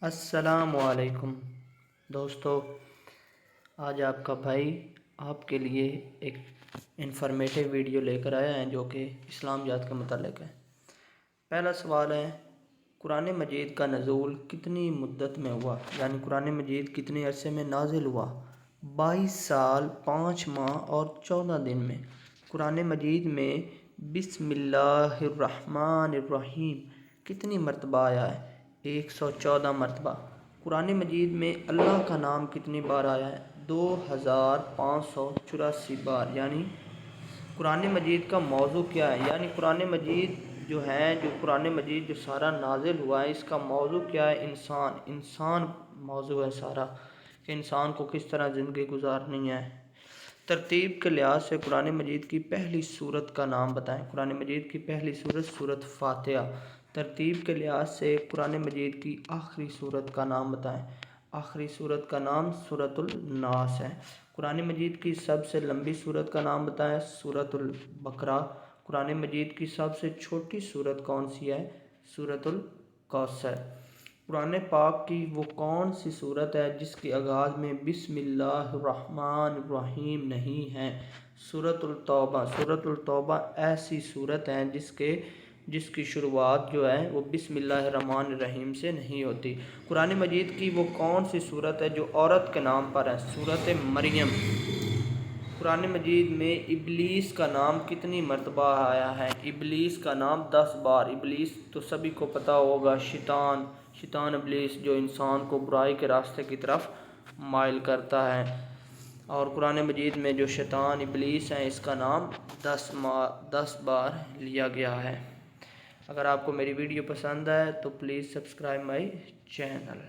السلام علیکم دوستو، آج آپ کا بھائی آپ کے لیے ایک انفارمیٹیو ویڈیو لے کر آیا ہے جو کہ اسلام جات کے متعلق ہے۔ پہلا سوال ہے، قرآن مجید کا نزول کتنی مدت میں ہوا، یعنی قرآن مجید کتنے عرصے میں نازل ہوا؟ 22 سال 5 ماہ اور 14 دن میں۔ قرآن مجید میں بسم اللہ الرحمن الرحیم کتنی مرتبہ آیا ہے؟ 114 مرتبہ۔ قرآن مجید میں اللہ کا نام کتنی بار آیا ہے؟ 2584 بار۔ یعنی قرآن مجید کا موضوع کیا ہے؟ یعنی قرآن مجید قرآن مجید جو سارا نازل ہوا ہے، اس کا موضوع کیا ہے؟ انسان موضوع ہے سارا، کہ انسان کو کس طرح زندگی گزارنی ہے۔ ترتیب کے لحاظ سے قرآن مجید کی پہلی سورت کا نام بتائیں۔ قرآن مجید کی پہلی سورت فاتحہ۔ ترتیب کے لحاظ سے قرآن مجید کی آخری سورت کا نام بتائیں۔ آخری سورت کا نام سورۃ الناس ہے۔ قرآن مجید کی سب سے لمبی سورت کا نام بتائیں۔ سورۃ البقرہ۔ قرآن مجید کی سب سے چھوٹی سورت کون سی ہے؟ سورۃ الکوثر۔ قرآن پاک کی وہ کون سی سورت ہے جس کے آغاز میں بسم اللہ الرحمن الرحیم نہیں ہے؟ سورۃ التوبہ۔ سورۃ التوبہ ایسی سورت ہے جس کی شروعات وہ بسم اللہ الرحمن الرحیم سے نہیں ہوتی۔ قرآن مجید کی وہ کون سی سورت ہے جو عورت کے نام پر ہے؟ سورۃ مریم۔ قرآن مجید میں ابلیس کا نام کتنی مرتبہ آیا ہے؟ ابلیس کا نام 10 بار۔ ابلیس تو سبھی کو پتہ ہوگا، شیطان ابلیس جو انسان کو برائی کے راستے کی طرف مائل کرتا ہے، اور قرآن مجید میں جو شیطان ابلیس ہے اس کا نام 10 بار لیا گیا ہے۔ اگر آپ کو میری ویڈیو پسند ہے تو پلیز سبسکرائب مائی چینل۔